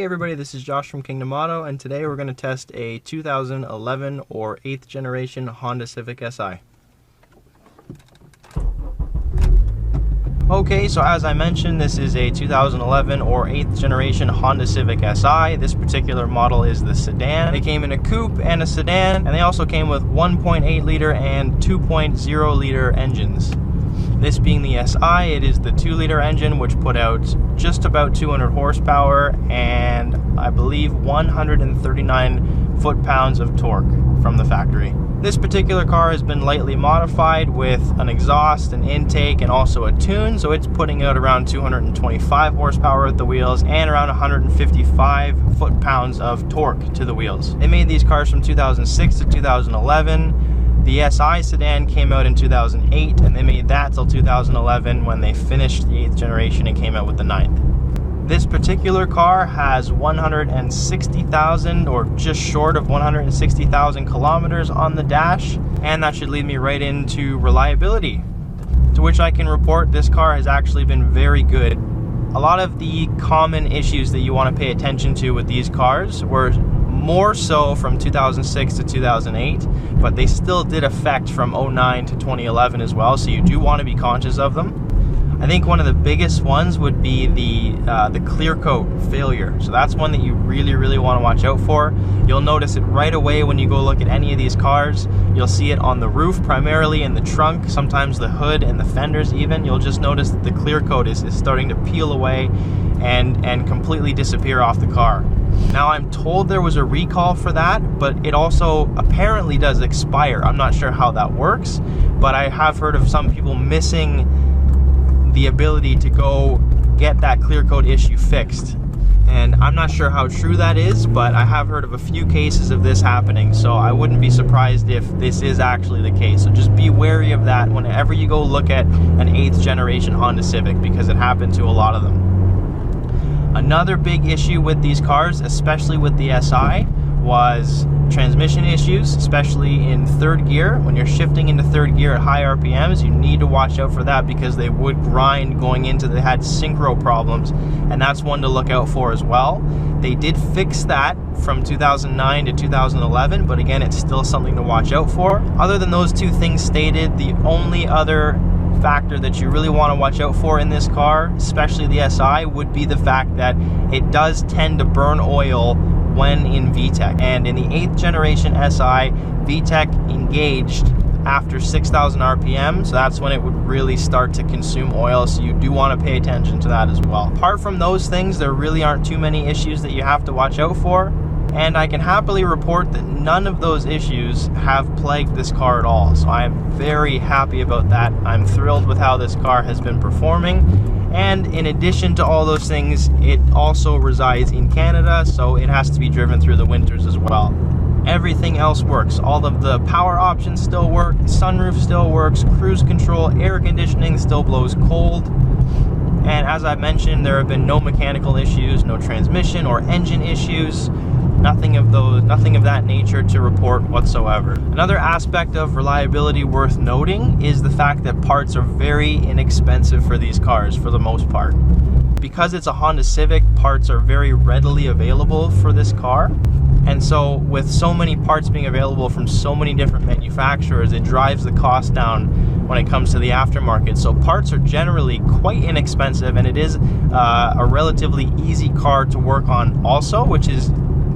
Hey everybody, this is Josh from Kingdom Auto, and today we're going to test a 2011 or 8th generation Honda Civic Si. Okay, so as I mentioned, this is a 2011 or 8th generation Honda Civic Si. This particular model is the sedan. They came in a coupe and a sedan, and they also came with 1.8 liter and 2.0 liter engines. This being the SI, it is the 2-liter engine which put out just about 200 horsepower and I believe 139 foot-pounds of torque from the factory. This particular car has been lightly modified with an exhaust, an intake, and also a tune, so it's putting out around 225 horsepower at the wheels and around 155 foot-pounds of torque to the wheels. They made these cars from 2006 to 2011. The SI sedan came out in 2008, and they made that till 2011 when they finished the 8th generation and came out with the 9th. This particular car has 160,000 or just short of 160,000 kilometers on the dash, and that should lead me right into reliability, to which I can report this car has actually been very good. A lot of the common issues that you want to pay attention to with these cars were more so from 2006 to 2008, but they still did affect from 09 to 2011 as well, so you do want to be conscious of them. I think one of the biggest ones would be the clear coat failure. So that's one that you really want to watch out for. You'll notice it right away when you go look at any of these cars. You'll see it on the roof, primarily in the trunk, sometimes the hood and the fenders even. You'll just notice that the clear coat is starting to peel away and completely disappear off the car. Now I'm told there was a recall for that, but it also apparently does expire. I'm not sure how that works, but I have heard of some people missing the ability to go get that clear coat issue fixed. And I'm not sure how true that is, but I have heard of a few cases of this happening, so I wouldn't be surprised if this is actually the case. So just be wary of that whenever you go look at an 8th generation Honda Civic, because it happened to a lot of them. Another big issue with these cars, especially with the SI, was transmission issues, especially in third gear. When you're shifting into third gear at high RPMs, you need to watch out for that because they would grind going into, they had synchro problems, and that's one to look out for as well. They did fix that from 2009 to 2011, but again, it's still something to watch out for. Other than those two things stated, the only other factor that you really want to watch out for in this car, especially the SI, would be the fact that it does tend to burn oil when in VTEC. And in the 8th generation SI, VTEC engaged after 6,000 RPM, so that's when it would really start to consume oil, so you do want to pay attention to that as well. Apart from those things, there really aren't too many issues that you have to watch out for, and I can happily report that none of those issues have plagued this car at all, so I am very happy about that. I'm thrilled with how this car has been performing, and in addition to all those things, it also resides in Canada, so it has to be driven through the winters as well. Everything else works. All of the power options still work, the sunroof still works, cruise control, air conditioning still blows cold. And as I mentioned, there have been no mechanical issues, no transmission or engine issues. Nothing of that nature to report whatsoever. Another aspect of reliability worth noting is the fact that parts are very inexpensive for these cars for the most part. Because it's a Honda Civic, parts are very readily available for this car. And so with so many parts being available from so many different manufacturers, it drives the cost down when it comes to the aftermarket. So parts are generally quite inexpensive, and it is a relatively easy car to work on also, which is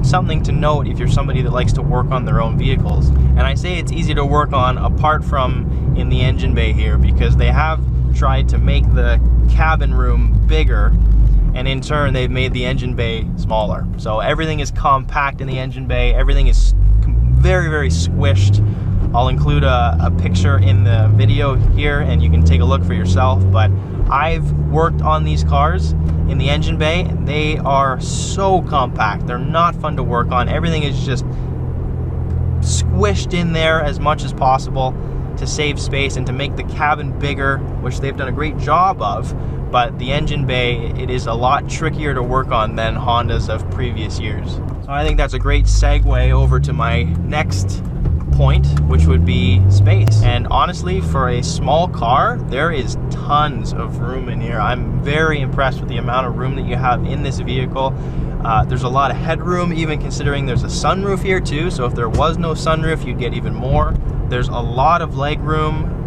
something to note if you're somebody that likes to work on their own vehicles. And I say it's easy to work on apart from in the engine bay here, because they have tried to make the cabin room bigger, and in turn they've made the engine bay smaller. So everything is compact in the engine bay, everything is very squished. I'll include a picture in the video here and you can take a look for yourself, but I've worked on these cars in the engine bay. They are so compact, they're not fun to work on. Everything is just squished in there as much as possible to save space and to make the cabin bigger, which they've done a great job of. But the engine bay, it is a lot trickier to work on than Hondas of previous years. So I think that's a great segue over to my next point, which would be space. And honestly, for a small car, there is tons of room in here. I'm very impressed with the amount of room that you have in this vehicle. There's a lot of headroom, even considering there's a sunroof here too. So if there was no sunroof, you'd get even more. There's a lot of leg room.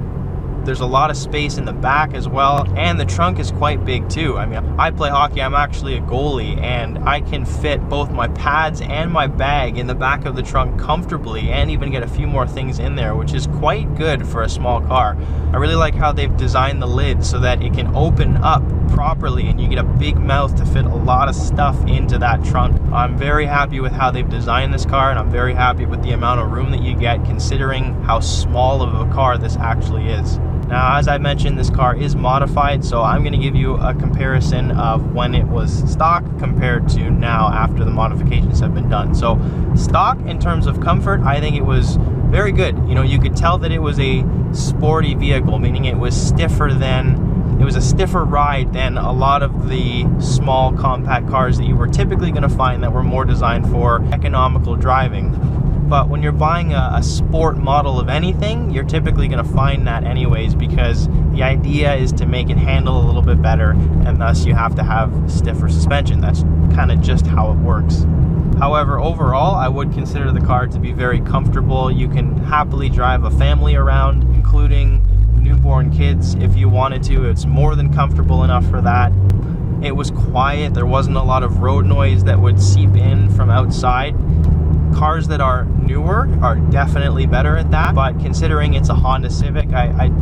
There's a lot of space in the back as well, and the trunk is quite big too. I mean, I play hockey, I'm actually a goalie, and I can fit both my pads and my bag in the back of the trunk comfortably, and even get a few more things in there, which is quite good for a small car. I really like how they've designed the lid so that it can open up properly and you get a big mouth to fit a lot of stuff into that trunk. I'm very happy with how they've designed this car, and I'm very happy with the amount of room that you get considering how small of a car this actually is. Now, as I mentioned, this car is modified, so I'm going to give you a comparison of when it was stock compared to now after the modifications have been done. So stock, in terms of comfort, I think it was very good. You know, you could tell that it was a sporty vehicle, meaning it was a stiffer ride than a lot of the small compact cars that you were typically going to find that were more designed for economical driving. But when you're buying a sport model of anything, you're typically going to find that anyways, because the idea is to make it handle a little bit better, and thus you have to have stiffer suspension. That's kind of just how it works. However, overall, I would consider the car to be very comfortable. You can happily drive a family around, including newborn kids if you wanted to. It's more than comfortable enough for that. It was quiet. There wasn't a lot of road noise that would seep in from outside. Cars that are newer are definitely better at that, but considering it's a Honda Civic,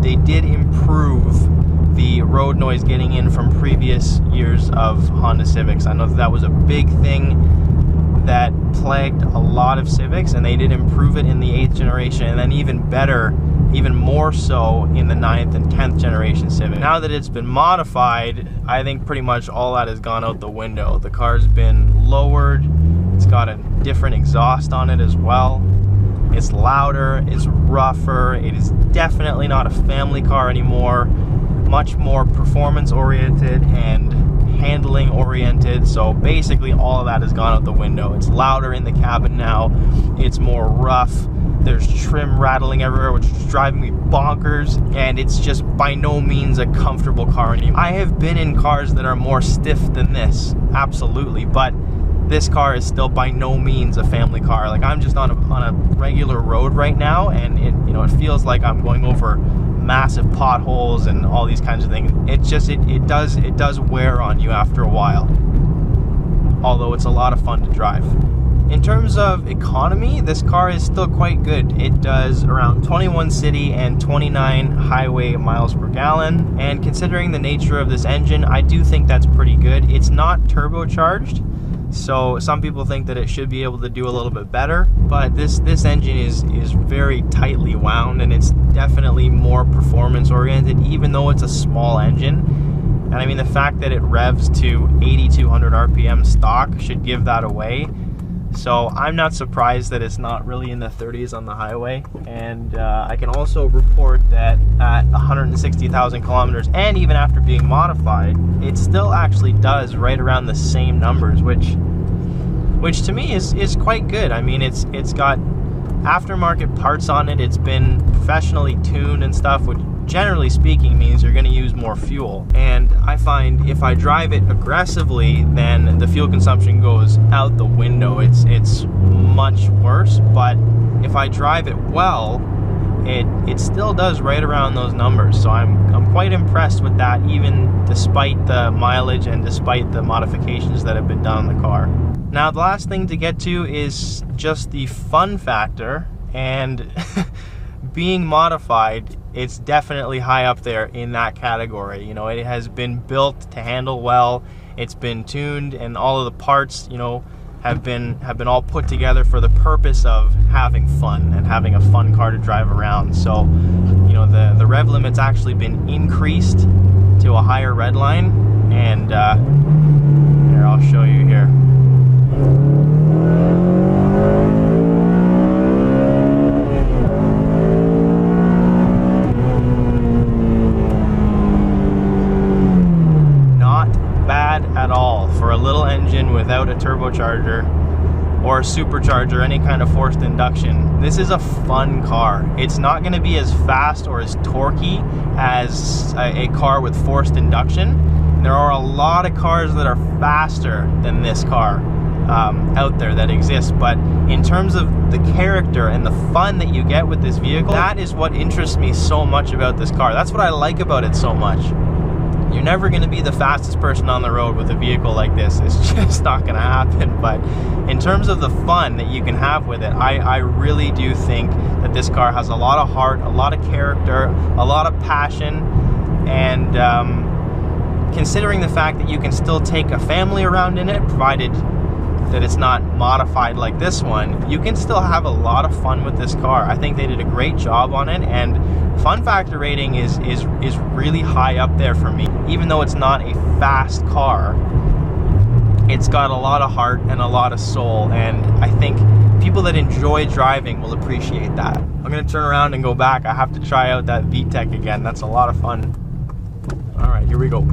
they did improve the road noise getting in from previous years of Honda Civics. I know that was a big thing that plagued a lot of Civics, and they did improve it in the 8th generation, and then even better, even more so in the 9th and 10th generation Civic. Now that it's been modified, I think pretty much all that has gone out the window. The car's been lowered. It's got a different exhaust on it as well. It's louder, it's rougher. It is definitely not a family car anymore. Much more performance oriented and handling oriented. So basically all of that has gone out the window. It's louder in the cabin now. It's more rough. There's trim rattling everywhere, which is driving me bonkers, and it's just by no means a comfortable car anymore. I have been in cars that are more stiff than this, absolutely, but this car is still by no means a family car. Like, I'm just on a regular road right now, and it feels like I'm going over massive potholes and all these kinds of things. It does wear on you after a while, although it's a lot of fun to drive. In terms of economy, this car is still quite good. It does around 21 city and 29 highway miles per gallon, and considering the nature of this engine, I do think that's pretty good. It's not turbocharged, so some people think that it should be able to do a little bit better, but this engine is very tightly wound, and it's definitely more performance oriented, even though it's a small engine. And I mean, the fact that it revs to 8,200 RPM stock should give that away. So I'm not surprised that it's not really in the 30s on the highway. And I can also report that at 160,000 kilometers, and even after being modified, it still actually does right around the same numbers, which to me is quite good. I mean, it's got aftermarket parts on it. It's been professionally tuned and stuff, which generally speaking means you're going to use more fuel. And I find if I drive it aggressively, then the fuel consumption goes out the window. It's much worse. But if I drive it well, it still does right around those numbers. So I'm quite impressed with that, even despite the mileage and despite the modifications that have been done on the car. Now, the last thing to get to is just the fun factor, and being modified, it's definitely high up there in that category. You know, it has been built to handle well. It's been tuned, and all of the parts, have been all put together for the purpose of having fun and having a fun car to drive around. So, the rev limit's actually been increased to a higher red line, and here, I'll show you here. Not bad at all for a little engine without a turbocharger. or a supercharger, any kind of forced induction. This is a fun car. It's not going to be as fast or as torquey as a car with forced induction. There are a lot of cars that are faster than this car out there that exist, but in terms of the character and the fun that you get with this vehicle, that is what interests me so much about this car. That's what I like about it so much. You're never going to be the fastest person on the road with a vehicle like this. It's just not going to happen. But in terms of the fun that you can have with it, I really do think that this car has a lot of heart, a lot of character, a lot of passion, and considering the fact that you can still take a family around in it, provided that it's not modified like this one, you can still have a lot of fun with this car. I think they did a great job on it, and fun factor rating is really high up there for me. Even though it's not a fast car, it's got a lot of heart and a lot of soul, and I think people that enjoy driving will appreciate that. I'm gonna turn around and go back. I have to try out that VTEC again. That's a lot of fun. All right, here we go.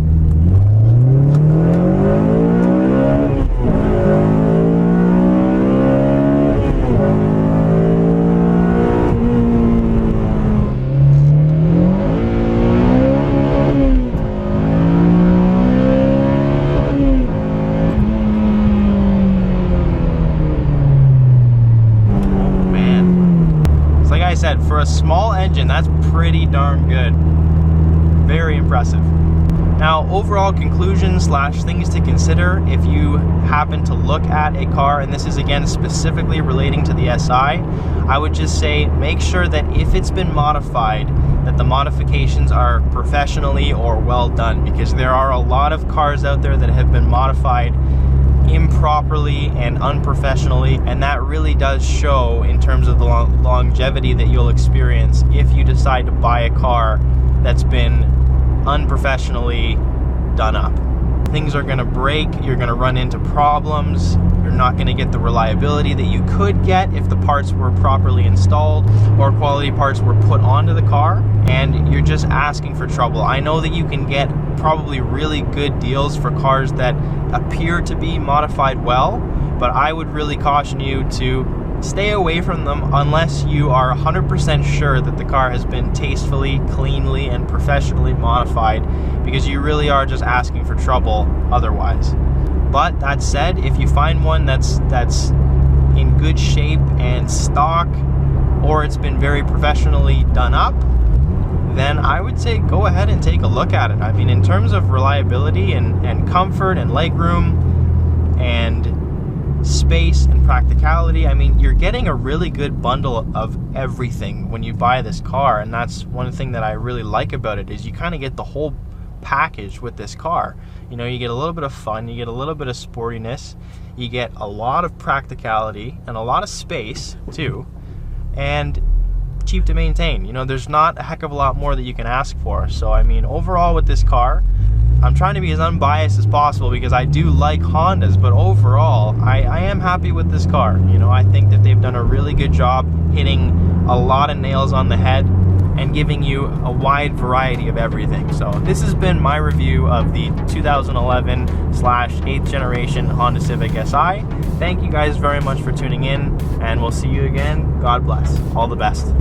Said, for a small engine, that's pretty darn good. Very impressive. Now, overall conclusions / things to consider if you happen to look at a car, and this is again specifically relating to the SI, I would just say make sure that if it's been modified, that the modifications are professionally or well done, because there are a lot of cars out there that have been modified improperly and unprofessionally, and that really does show in terms of the longevity that you'll experience if you decide to buy a car that's been unprofessionally done up. Things are going to break, you're going to run into problems, you're not going to get the reliability that you could get if the parts were properly installed or quality parts were put onto the car, and you're just asking for trouble. I know that you can get probably really good deals for cars that appear to be modified well, but I would really caution you to stay away from them unless you are 100% sure that the car has been tastefully, cleanly, and professionally modified, because you really are just asking for trouble otherwise. But that said, if you find one that's in good shape and stock, or it's been very professionally done up, then I would say go ahead and take a look at it. I mean, in terms of reliability and comfort and legroom and space and practicality, I mean, you're getting a really good bundle of everything when you buy this car, and that's one thing that I really like about it, is you kind of get the whole package with this car. You know, you get a little bit of fun, you get a little bit of sportiness, you get a lot of practicality and a lot of space too, and cheap to maintain. You know, there's not a heck of a lot more that you can ask for. So I mean, overall with this car, I'm trying to be as unbiased as possible because I do like Hondas, but overall I am happy with this car. You know, I think that they've done a really good job hitting a lot of nails on the head and giving you a wide variety of everything. So this has been my review of the 2011/8th generation Honda Civic Si. Thank you guys very much for tuning in, and we'll see you again. God bless. All the best.